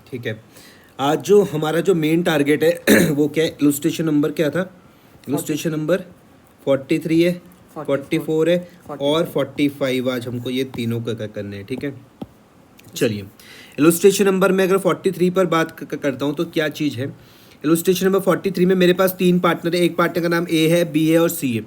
ठीक है, आज जो हमारा जो मेन टारगेट है वो क्या है? इलस्ट्रेशन नंबर क्या था? इलस्ट्रेशन नंबर 43 है, 44 है और 45। आज हमको ये तीनों का करने हैं, ठीक है। चलिए, इलस्ट्रेशन नंबर में अगर 43 पर बात करता हूँ तो क्या चीज़ है? इलस्ट्रेशन नंबर 43 में मेरे पास 3 पार्टनर है। एक पार्टनर का नाम ए है, बी है और सी है,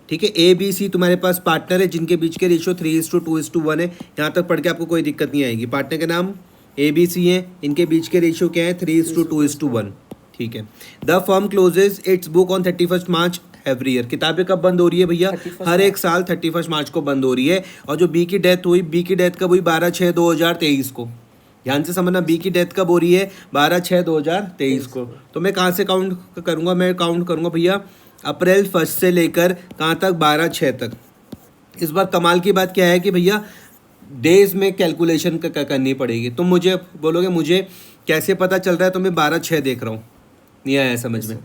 ठीक है। ए बी सी तुम्हारे पास पार्टनर है जिनके बीच के रेशियो 3:2:1 है। यहाँ तक पढ़ के आपको कोई दिक्कत नहीं आएगी। पार्टनर के नाम ए बी सी है, इनके बीच के रेशियो क्या है? 3:2:1, ठीक है। The firm closes its book on 31 March every year. किताबें कब बंद हो रही है भैया? हर एक साल 31 मार्च को बंद हो रही है। और जो बी की डेथ हुई, बी की डेथ कब हुई? 12/6/2023 को। ध्यान से समझना, बी की डेथ कब हो रही है? 12/6/2023 को। तो मैं कहाँ से काउंट करूँगा? मैं काउंट करूँगा भैया अप्रैल 1 से लेकर कहाँ तक? 12/6 तक। इस बार कमाल की बात क्या है कि भैया डेज में कैलकुलेशन करनी पड़ेगी। तुम मुझे बोलोगे मुझे कैसे पता चल रहा है? तो मैं 12/6 देख रहा हूँ, नहीं आया समझ में?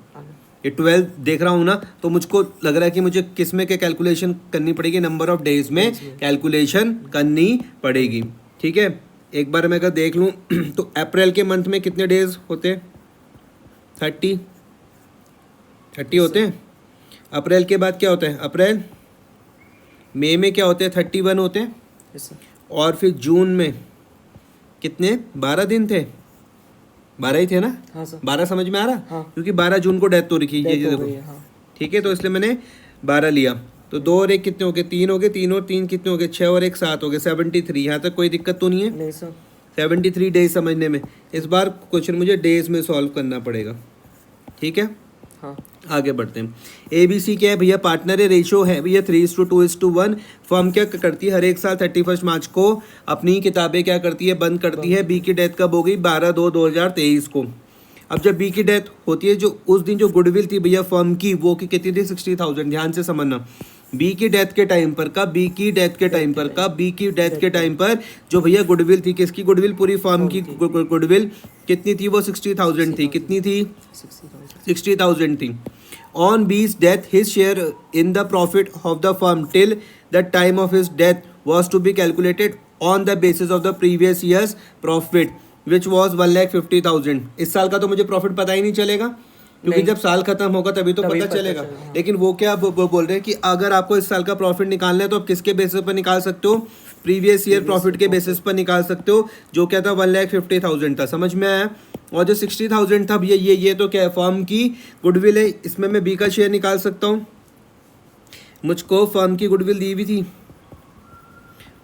ये 12 देख रहा हूँ ना, तो मुझको लग रहा है कि मुझे किस में क्या कैलकुलेशन करनी पड़ेगी? नंबर ऑफ डेज में कैलकुलेशन करनी पड़ेगी, ठीक है। एक बार मैं अगर देख लूँ तो अप्रैल के मंथ में कितने डेज होते हैं? 30 होते हैं। अप्रैल के बाद क्या होता है? अप्रैल, मई में क्या होते हैं? 31 होते हैं। और फिर जून में कितने? 12 दिन थे, 12 ही थे ना? हाँ सर। 12 समझ में आ रहा? हाँ। क्योंकि 12 जून को डेथ हो रखी है, ये देखो, हाँ। ठीक है। तो इसलिए मैंने 12 लिया। तो 2 और 1 कितने हो गए? 3 हो गए। 3 और 3 कितने हो गए? 6 और 1 7 हो गए, 73। यहाँ तक कोई दिक्कत तो नहीं है? नहीं सर। 73 डेज समझने में। इस बार क्वेश्चन मुझे डेज में सॉल्व करना पड़ेगा, ठीक है। हाँ। आगे बढ़ते हैं। ए बी सी क्या है भैया? पार्टनर है, रेशियो है भैया 3:2:1। फर्म क्या करती है? हर एक साल 31 मार्च को अपनी किताबें क्या करती है? बंद करती है। बी की डेथ कब हो गई? 12/2/2023 को। अब जब बी की डेथ होती है, जो उस दिन जो गुडविल थी भैया फर्म की, वो की कितनी थी? 60,000। ध्यान से समझना, बी की डेथ के टाइम पर कब? बी की डेथ के टाइम पर कब? बी की डेथ के टाइम पर जो भैया गुडविल थी, किसकी गुडविल? पूरी फर्म की गुडविल कितनी थी? वो 60,000 थी। कितनी थी? 60,000 थी। On B's death, his share in the profit of the firm till the time of his death was to be calculated on the basis of the previous year's profit, which was 1,50,000। इस साल का तो मुझे profit पता ही नहीं चलेगा, क्योंकि जब साल खत्म होगा तभी तो पता चलेगा। लेकिन वो क्या बोल रहे हैं कि अगर आपको इस साल का प्रॉफिट निकालना है तो आप किसके बेसिस पर निकाल सकते हो? प्रीवियस ईयर प्रॉफिट के बेसिस पर निकाल सकते हो, जो क्या था? 1,50,000 था। समझ में आया? और जो 60,000 था भैया, ये तो क्या है? फर्म की गुडविल है। इसमें मैं बी का शेयर निकाल सकता हूँ। मुझको फर्म की गुडविल दी हुई थी,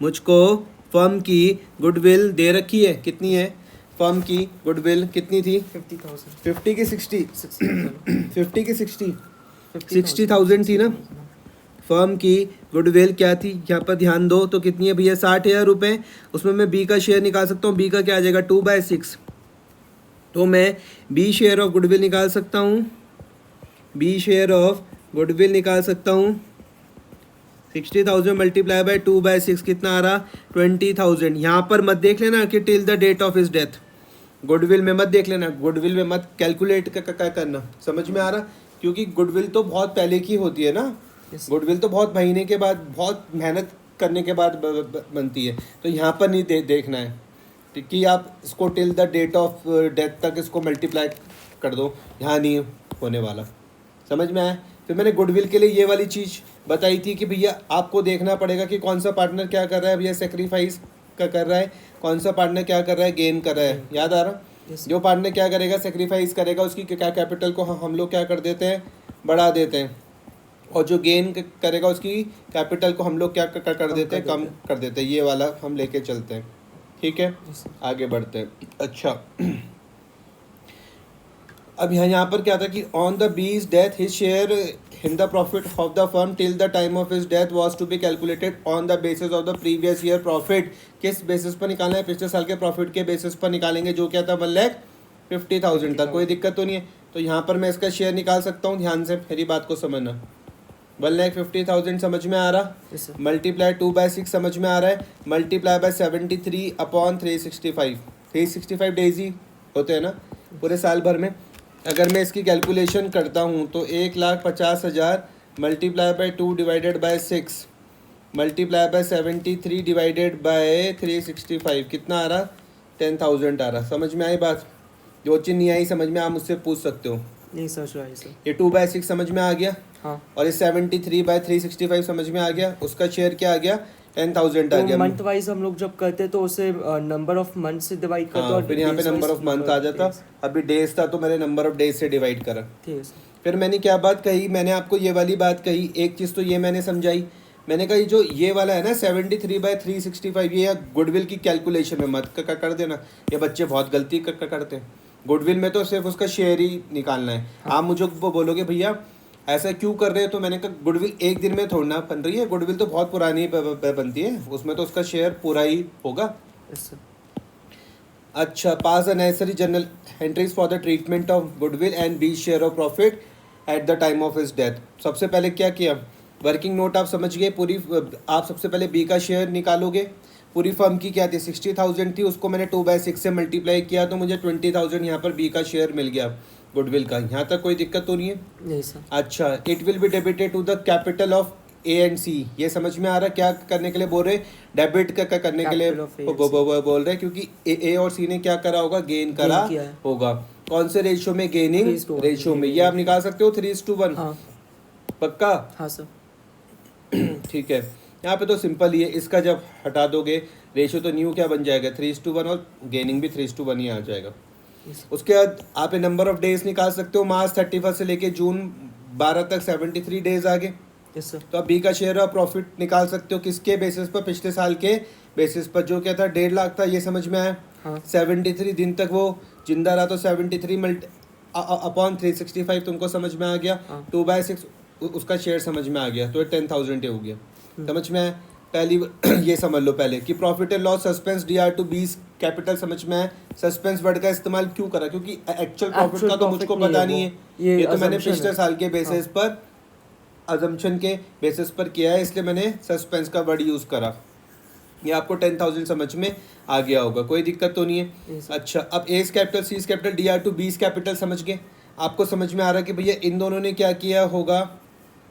मुझको फर्म की गुडविल दे रखी है। कितनी है फर्म की गुडविल? कितनी थी? 50,000। 50 की 60? 50 की 60? 60,000 थी ना। फर्म की गुडविल क्या थी? यहाँ पर ध्यान दो तो कितनी है भैया? 60,000 रुपये। उसमें मैं बी का शेयर निकाल सकता हूँ। बी का क्या आ जाएगा? 2/6। तो मैं बी शेयर ऑफ गुडविल निकाल सकता हूँ। बी शेयर ऑफ गुडविल निकाल सकता हूँ। 60,000 मल्टीप्लाई बाय 2/6 कितना आ रहा? 20,000। यहाँ पर मत देख लेना कि till the date of his death. Goodwill में मत देख लेना, गुडविल में मत कैलकुलेट करना। समझ में आ रहा? क्योंकि गुडविल तो बहुत पहले की होती है ना। गुडविल तो बहुत महीने के बाद, बहुत मेहनत करने के बाद बनती है। तो यहाँ पर नहीं देखना है कि आप इसको till the date of death तक इसको मल्टीप्लाई कर दो, यहाँ नहीं होने वाला। समझ में आया? फिर मैंने गुडविल के लिए ये वाली चीज़ बताई थी कि भैया आपको देखना पड़ेगा कि कौन सा पार्टनर क्या कर रहा है भैया, सेक्रीफाइस का कर रहा है, कौन सा पार्टनर क्या कर रहा है, गेन कर रहा है। याद आ रहा? जो पार्टनर क्या करेगा? सेक्रीफाइस करेगा, उसकी क्या कैपिटल को हम लोग क्या कर देते हैं? बढ़ा देते हैं। और जो गेन करेगा उसकी कैपिटल को हम लोग क्या कर देते हैं? कम कर देते हैं। ये वाला हम लेके चलते हैं, ठीक है। आगे बढ़ते हैं। अच्छा, अब यहाँ पर क्या था कि on the B's death his share in the profit of the firm till the time of his death was to be calculated on the basis of the previous year profit. किस बेसिस पर निकालना है? पिछले साल के profit के basis पर निकालेंगे, जो क्या था? 1,50,000 था। कोई दिक्कत तो नहीं है। तो यहाँ पर मैं इसका शेयर निकाल सकता हूँ। ध्यान से मेरी बात को समझना। 1,50,000 समझ में आ रहा? मल्टीप्लाई 2/6 समझ में आ रहा है? Multiply by 73/365। 365 डेज ही होते हैं ना पूरे साल भर में। अगर मैं इसकी कैलकुलेशन करता हूँ तो 1,50,000 multiply by 2 divided by 6 multiply by 73 divided by 365 कितना आ रहा? 10,000 आ रहा। समझ में आई बात? जो चीज़ नहीं आई समझ में आप मुझसे पूछ सकते हो। नहीं सर सर। ये 2/6 समझ में आ गया। हाँ। और ये 73/365 समझ में आ गया। उसका शेयर क्या आ गया? 10,000 आ तो गया। मंथ वाइज हम लोग जब करते तो उसे नंबर ऑफ मंथ से डिवाइड करते हाँ, और फिर यहाँ पे days number wise of month number आ of जाता। days। अभी डेज था तो मैंने नंबर ऑफ डेज से डिवाइड करा। ठीक है सर। फिर मैंने क्या बात कही, मैंने आपको ये वाली बात कही। एक चीज़ तो ये मैंने समझाई, मैंने कहा ये जो ये वाला है ना 73/365, ये गुडविल की कैलकुलेशन में मत कर देना। ये बच्चे बहुत गलती करते हैं। गुडविल में तो सिर्फ उसका शेयर ही निकालना है। हाँ। आप मुझे वो बोलोगे भैया ऐसा क्यों कर रहे हो, तो मैंने कहा गुडविल एक दिन में थोड़ी ना बन रही है। गुडविल तो बहुत पुरानी बनती है, उसमें तो उसका शेयर पूरा ही होगा। Yes sir. अच्छा, pass the necessary journal entries for the treatment of goodwill and B share of profit at the time of his death. सबसे पहले क्या किया, वर्किंग नोट आप समझ गए पूरी। आप सबसे पहले बी का शेयर निकालोगे। पूरी फर्म की क्या थी, 60,000 थी, उसको मैंने 2/6 से मल्टीप्लाई किया तो मुझे 20,000 यहाँ पर बी का शेयर मिल गया गुडविल का। यहाँ तक कोई दिक्कत तो नहीं है? नहीं सर। अच्छा, it will be debited to the capital of A and C. ये समझ में आ रहा है क्या करने के लिए बोल रहे? डेबिट का करने के लिए बोल रहे, क्योंकि ए और सी ने क्या करा होगा, गेन करा होगा। कौन से रेशियो में? गेनिंग रेशियो में। ये आप निकाल सकते हो 3:1। हाँ। पक्का? हाँ सर। ठीक है, यहाँ पे तो सिंपल ही है। इसका जब हटा दोगे रेशियो तो न्यू क्या बन जाएगा, 3:1, और गेनिंग भी 3:1 ही आ जाएगा। उसके बाद आप नंबर ऑफ डेज निकाल सकते हो। मार्च 31 से लेके जून 12 तक 73 डेज आ गए। Yes sir. तो आप बी का शेयर ऑफ प्रॉफिट निकाल सकते हो किसके बेसिस पर? पिछले साल के बेसिस पर, जो क्या था 1.5 लाख था। ये समझ में आया? हाँ। 73 दिन तक वो जिंदा रहा तो 73 अपॉन 365 तुमको समझ में आ गया। हाँ। 2/6 उसका शेयर समझ में आ गया, तो 10,000 हो गया। समझ में आया? पहली ये समझ लो पहले कि profit and loss suspense DR to B's capital. समझ में आया? सस्पेंस वर्ड का इस्तेमाल क्यों करा? क्योंकि एक्चुअल प्रॉफिट का तो मुझको पता नहीं है। ये तो मैंने पिछले साल के बेसिस पर, अजम्पशन के बेसिस पर किया है, इसलिए मैंने सस्पेंस का वर्ड यूज़ करा। ये आपको 10,000 समझ में आ गया होगा, कोई दिक्कत तो नहीं है। अच्छा, अब A's capital C's capital DR to B's capital समझ गए। आपको समझ में आ रहा है कि भैया इन दोनों ने क्या किया होगा,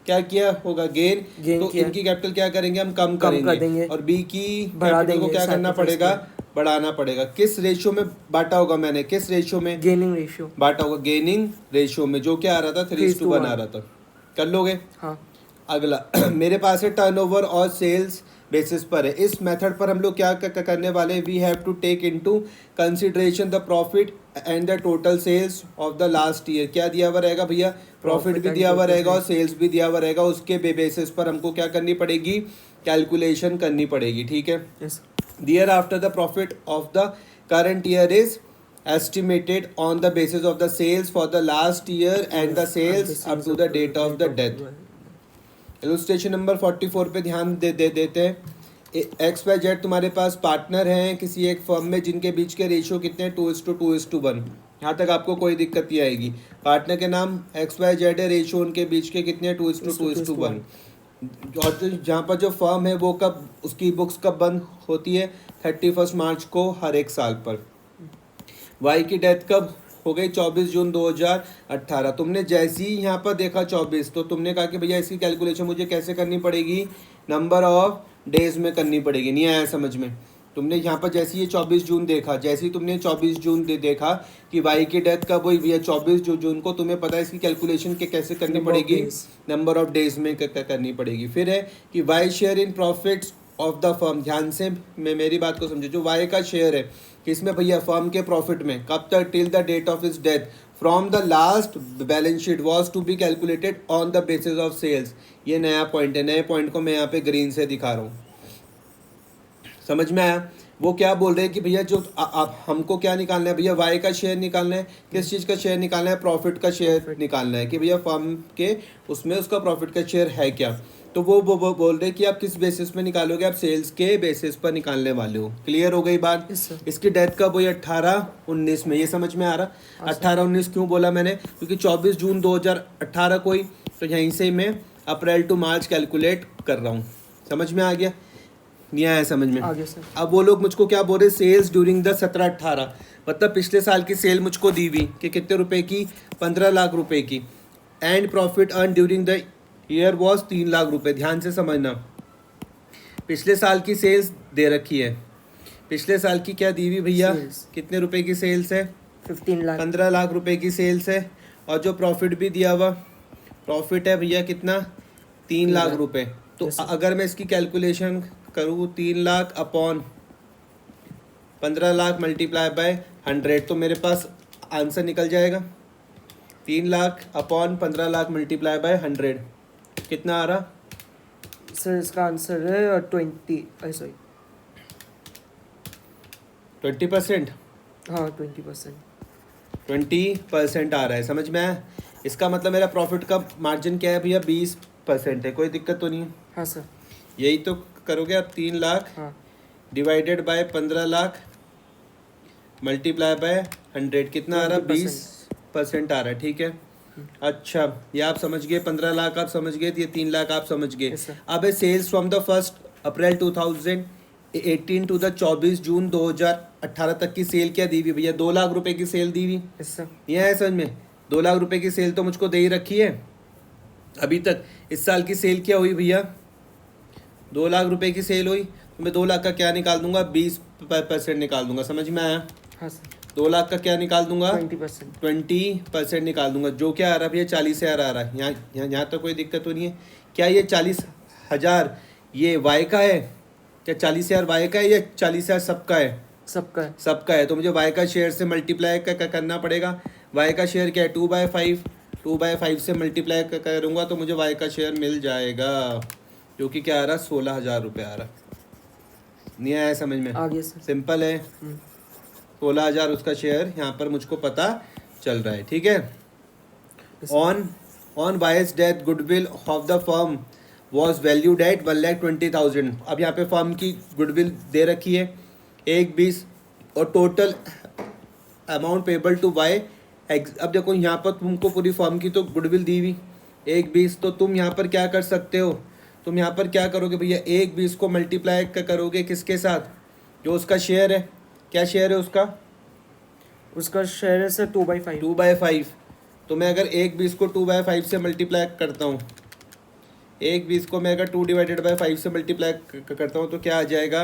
क्या किया होगा, गेन। तो इनकी कैपिटल क्या करेंगे, हम कम करेंगे। और बी की कैपिटल को क्या करना पड़ेगा, बढ़ाना पड़ेगा। किस रेशियो में बांटा होगा मैंने, किस रेशियो में? गेनिंग रेशियो बांटा होगा, गेनिंग रेशियो में, जो क्या आ रहा था 3:1 आ रहा था। कर लोगे? हाँ। अगला मेरे पास है टर्नओवर और सेल्स बेसिस पर है। इस मेथड पर हम लोग क्या करने वाले, we have to take into consideration the profit and the total sales of the last year. क्या दिया हुआ रहेगा भैया, प्रॉफिट भी दिया हुआ रहेगा और सेल्स भी दिया हुआ रहेगा। उसके बेसिस पर हमको क्या करनी पड़ेगी, कैलकुलेशन करनी पड़ेगी। ठीक है। The year after the profit of the current year is estimated on the basis of the sales for the last year and the sales up to the date of the death. Illustration number 44 पे ध्यान देते हैं। XYZ तुम्हारे पास partner हैं किसी एक firm में, जिनके बीच के रेशियो कितने हैं, 2:2:1। यहाँ तक आपको कोई दिक्कत नहीं आएगी। पार्टनर के नाम XYZ है, रेशियो उनके बीच के कितने हैं, 2:2:1। और जहाँ पर जो फर्म है वो कब, उसकी बुक्स कब बंद होती है, 31 मार्च को हर एक साल पर। वाई की डेथ कब हो गई, 24 जून 2018। तुमने जैसे ही यहाँ पर देखा 24, तो तुमने कहा कि भैया इसकी कैलकुलेशन मुझे कैसे करनी पड़ेगी, नंबर ऑफ डेज में करनी पड़ेगी। नहीं आया समझ में? तुमने यहाँ पर जैसे ही 24 जून देखा, जैसे ही तुमने 24 जून देखा कि वाई की डेथ कब हुई भैया 24 जून को, तुम्हें पता है इसकी कैलकुलेशन के कैसे करनी पड़ेगी, नंबर ऑफ डेज में करनी पड़ेगी। फिर है कि Y share in profits of the firm. ध्यान से मेरी बात को समझो, जो वाई का शेयर है किसमें भैया, फर्म के प्रॉफिट में, कब तक, till the date of his death from the last balance sheet was to be calculated on the basis of sales. ये नया पॉइंट है, नए पॉइंट को मैं यहाँ पे ग्रीन से दिखा रहा हूँ। समझ में आया? वो क्या बोल रहे हैं कि भैया जो आप हमको क्या निकालना है भैया, वाई का शेयर निकालना है। किस चीज़ का शेयर निकालना है, प्रॉफिट का शेयर निकालना है कि भैया फर्म के उसमें उसका प्रॉफिट का शेयर है क्या। तो वो बोल रहे कि आप किस बेसिस में निकालोगे, आप सेल्स के बेसिस पर निकालने वाले हो। क्लियर हो गई बात? इसकी डेथ कब हुई, 18-19 में। ये समझ में आ रहा? 18-19 क्यों बोला मैंने, क्योंकि 24 जून 2018 को ही, तो यहीं से मैं अप्रैल टू मार्च कैलकुलेट कर रहा हूँ। समझ में आ गया? नहीं आया समझ में? अब वो लोग मुझको क्या बोल रहे, सेल्स ड्यूरिंग द 17-18, मतलब पिछले साल की सेल मुझको दी हुई कि कितने रुपए की, 15 लाख रुपए की। And profit earn during the year was 3 lakh रुपए। ध्यान से समझना, पिछले साल की सेल्स दे रखी है, पिछले साल की क्या दी हुई भैया? Sales. कितने रुपए की सेल्स है? 15 लाख 15 लाख रुपए की सेल्स है। और जो प्रॉफिट भी दिया हुआ, प्रॉफिट है भैया कितना? 3 लाख लाख। रुपए। तो Yes, sir. अगर मैं इसकी कैलकुलेशन करूँ 3 lakh upon 15 lakh multiply by 100, तो मेरे पास आंसर निकल जाएगा 3 lakh upon 15 lakh multiply by 100 कितना आ रहा? सर इसका आंसर है 20 सॉरी 20%। हाँ 20%। 20% आ रहा है, समझ में आया? इसका मतलब मेरा प्रॉफिट का मार्जिन क्या है भैया? 20% है। कोई दिक्कत तो नहीं है? हाँ सर। यही तो करोगे आप। 3 लाख हाँ divided by 15 lakh multiply by 100 कितना आ रहा? 20% आ रहा है। ठीक है, अच्छा ये आप समझ गए, 15 लाख आप समझ गए, ये 3 लाख आप समझ गए। Yes, sir. अब sales from the 1 April 2018 to the 24 June 2018 तक की सेल क्या दी हुई भैया? 2 लाख रुपए की सेल दी हुई। Yes sir. ये है समझ में? 2 लाख रुपए की सेल तो मुझको दे ही रखी है अभी तक। इस साल की सेल क्या हुई भैया? 2 लाख रुपए की सेल हुई, तो मैं 2 लाख का क्या निकाल दूंगा? 20% निकाल दूंगा। समझ में आया? हाँ सर। 2 लाख का क्या निकाल दूंगा? 20%। 20% निकाल दूंगा, जो क्या आ रहा है भैया? 40,000 आ रहा है। यहाँ तो कोई दिक्कत तो नहीं है। क्या ये 40,000 ये वाई का है? क्या 40,000 वाई का है या 40,000 सबका है? सबका है। सबका है। तो मुझे वाई का शेयर से मल्टीप्लाई करना पड़ेगा। वाई का शेयर क्या है? 2/5। 2/5 से मल्टीप्लाई करूँगा तो मुझे वाई का शेयर मिल जाएगा, जो कि क्या आ रहा? 16,000 रुपये आ रहा। नहीं आया समझ में? आ गया सर। सिंपल है। 16,000 उसका शेयर यहाँ पर मुझको पता चल रहा है। ठीक है। On wise death goodwill of the firm was valued at 1,20,000। अब यहाँ पे फर्म की गुडविल दे रखी है 1/20 और total amount payable to Y. अब देखो यहाँ पर तुमको पूरी फर्म की तो गुडविल दी हुई 1/20, तो तुम यहाँ पर क्या कर सकते हो? तुम यहाँ पर क्या करोगे भैया? 1/20 को मल्टीप्लाई करोगे किसके साथ? जो उसका शेयर है। क्या शेयर है उसका? उसका शेयर है सर 2/5। 2/5। तो मैं अगर 1/20 को 2/5 से मल्टीप्लाई करता हूँ, 1/20 को मैं अगर 2/5 से मल्टीप्लाई करता हूँ तो क्या आ जाएगा?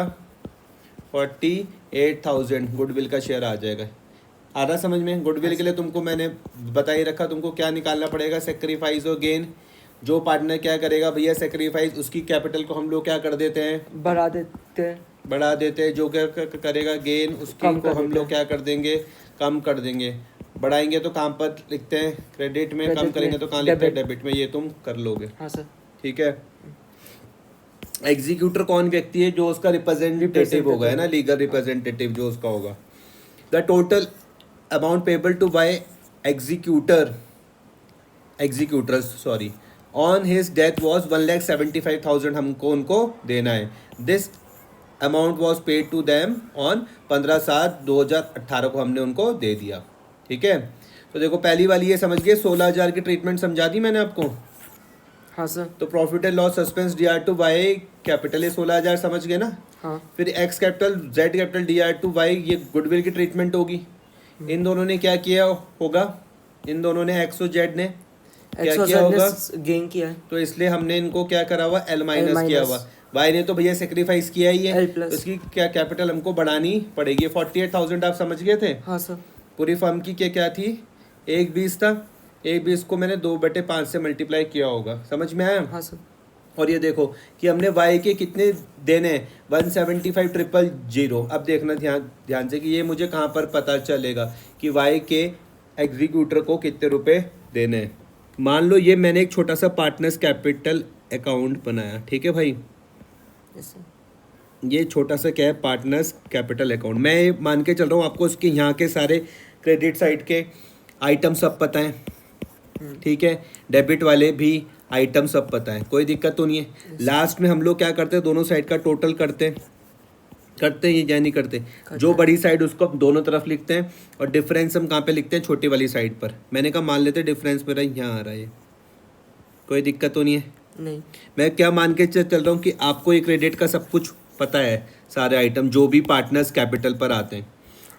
48,000 गुडविल का शेयर आ जाएगा। आ रहा समझ में? गुडविल के लिए तुमको मैंने बता ही रखा, तुमको क्या निकालना पड़ेगा? सेक्रीफाइस और गेन। जो पार्टनर क्या करेगा भैया? सेक्रीफाइस, उसकी कैपिटल को हम लोग क्या कर देते हैं? बढ़ा देते हैं। बढ़ा देते हैं। जो क्या करेगा? गेन, उसकी को हम लोग क्या कर देंगे? कम कर देंगे। बढ़ाएंगे तो कहाँ पर लिखते हैं? क्रेडिट में। कम करेंगे तो कहाँ लिखते हैं? डेबिट में। ये तुम कर लोगे। हाँ सर। ठीक है। एग्जीक्यूटर कौन व्यक्ति है? जो उसका रिप्रेजेंटेटिव होगा, है ना, लीगल रिप्रेजेंटेटिव जो उसका होगा। The total amount payable to Y executor sorry on his death was 1,75,000 हमको उनको देना है। This amount was paid to them on 15/7/2018 को हमने उनको दे दिया। ठीक है। तो देखो पहली वाली ये समझ गए, 16,000 की ट्रीटमेंट समझा दी मैंने आपको। हाँ सर। तो profit and loss suspense DR to Y capital, ये 16,000 समझ गए ना। हाँ। फिर X capital Z capital DR to Y, ये गुडविल की ट्रीटमेंट होगी। इन दोनों ने क्या किया होगा? इन दोनों ने एक्स और जेड ने क्या किया होगा? गेन किया है। तो इसलिए हमने इनको क्या करा हुआ? L- किया हुआ। वाई ने तो भैया सेक्रीफाइस किया ही है, तो इसकी क्या कैपिटल हमको बढ़ानी पड़ेगी। 48,000 आप समझ गए थे। हाँ सर। पूरी फर्म की क्या थी? 1/20 था। 1/20 को मैंने 2/5 से मल्टीप्लाई किया होगा। समझ में आया? हाँ सर। और ये देखो कि हमने वाई के कितने देने हैं? 175,000। अब देखना ध्यान से कि ये मुझे कहाँ पर पता चलेगा कि वाई के एग्जीक्यूटर को कितने रुपए देने हैं। मान लो ये मैंने एक छोटा सा पार्टनर्स कैपिटल अकाउंट बनाया। ठीक है भाई, यस सर। ये छोटा सा क्या है? Partners capital account. मैं ये मान के चल रहा हूँ आपको इसके यहाँ के सारे क्रेडिट साइड के आइटम सब पता है। ठीक है। डेबिट वाले भी आइटम सब पता है, कोई दिक्कत तो नहीं है। लास्ट में हम लोग क्या करते हैं? दोनों साइड का टोटल करते हैं ये या नहीं करते? जो बड़ी साइड उसको हम दोनों तरफ लिखते हैं और डिफरेंस हम कहाँ पे लिखते हैं? छोटी वाली साइड पर। मैंने कहा मान लेते डिफरेंस मेरा यहाँ आ रहा है, कोई दिक्कत तो नहीं है। नहीं। मैं क्या मान के चल रहा हूँ कि आपको ये क्रेडिट का सब कुछ पता है, सारे आइटम जो भी पार्टनर्स कैपिटल पर आते हैं,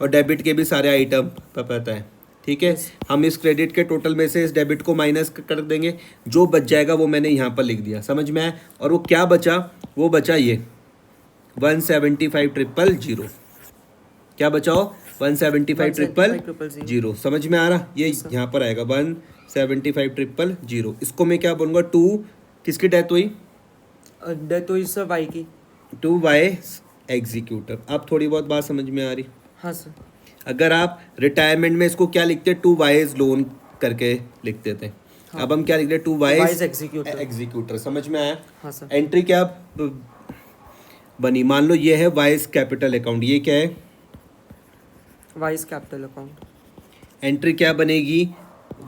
और डेबिट के भी सारे आइटम पता है। ठीक है। हम इस क्रेडिट के टोटल में से इस डेबिट को माइनस कर देंगे, जो बच जाएगा वो मैंने यहाँ पर लिख दिया। समझ में आया? और वो क्या बचा? वो बचा ये 175,000। क्या बचाओ 175 ट्रिपल 175 जीरो। समझ में आ रहा? ये यहाँ पर आएगा 175 ट्रिपल जीरो। इसको मैं क्या बोलूँगा, 2 किसकी डेथ हुई, डेथ हुई सर वाई की। 2 बाय एग्जीक्यूटर। अब थोड़ी बहुत बात समझ में आ रही? हाँ सर। अगर आप रिटायरमेंट में इसको क्या लिखते, 2 वाइज लोन करके लिखते थे। हाँ। अब हम क्या लिखते, 2 वाइज वाइज एग्जीक्यूटर। एग्जीक्यूटर। समझ में आया? हाँ सर। एंट्री क्या बनी, मान लो ये है वाइज कैपिटल अकाउंट, ये क्या है वाइज कैपिटल अकाउंट। एंट्री क्या बनेगी,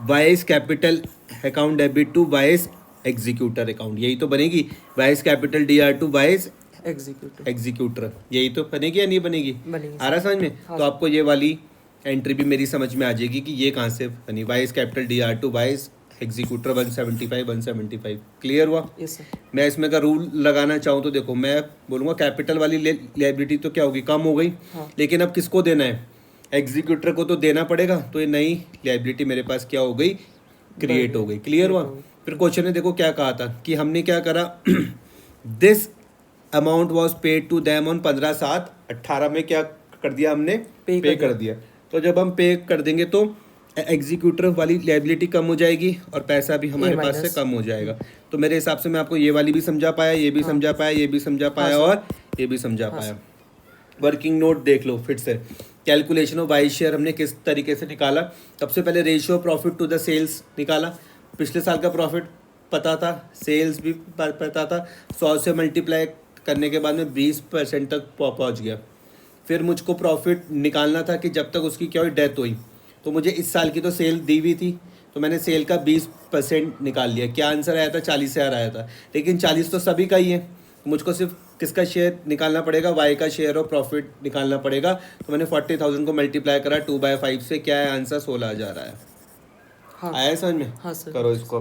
Y's capital account debit to Y's executor account, यही तो बनेगी। Y's capital DR to Y's executor. Executor, यही तो बनेगी या नहीं बनेगी? बनेगी आ रहा समझ में? हाँ तो आपको ये वाली एंट्री भी मेरी समझ में आ जाएगी कि ये कहाँ से बनी, Y's capital DR to Y's executor 175 clear हुआ? Yes sir. मैं इसमें का रूल लगाना चाहूँ तो देखो, मैं बोलूँगा कैपिटल वाली लायबिलिटी तो क्या होगी, कम हो गई। हाँ। लेकिन अब किसको देना है, एग्जीक्यूटर को तो देना पड़ेगा, तो ये नई लायबिलिटी मेरे पास क्या हो गई, क्रिएट हो गई। क्लियर हुआ? फिर क्वेश्चन ने देखो क्या कहा था कि हमने क्या करा this amount was paid to them on 15/7/18 में क्या कर दिया हमने, पे कर दिया। तो जब हम पे कर देंगे तो एग्जीक्यूटर वाली लायबिलिटी कम हो जाएगी और पैसा भी हमारे पास से कम हो जाएगा। तो मेरे हिसाब से मैं आपको ये वाली भी समझा पाया, ये भी समझा पाया, ये भी समझा पाया और ये भी समझा पाया। वर्किंग नोट देख लो फिर से। कैलकुलेशन ऑफ वाइज शेयर हमने किस तरीके से निकाला, सबसे पहले ratio profit to the sales निकाला। पिछले साल का प्रॉफिट पता था, सेल्स भी पता था, 100 से मल्टीप्लाई करने के बाद में 20% तक पहुंच गया। फिर मुझको प्रॉफिट निकालना था कि जब तक उसकी क्या हुई, डेथ हुई। तो मुझे इस साल की तो सेल दी हुई थी, तो मैंने सेल का 20% निकाल लिया। क्या आंसर आया था, 40,000 आया था। लेकिन 40 तो सभी का ही है, मुझको सिर्फ किसका शेयर निकालना पड़ेगा, वाई का शेयर और प्रॉफिट निकालना पड़ेगा। तो मैंने 40,000 को मल्टीप्लाई करा 2/5 से, क्या है आंसर, 16,000 आया। हाँ। आया समझ में? हाँ सर। करो इसको।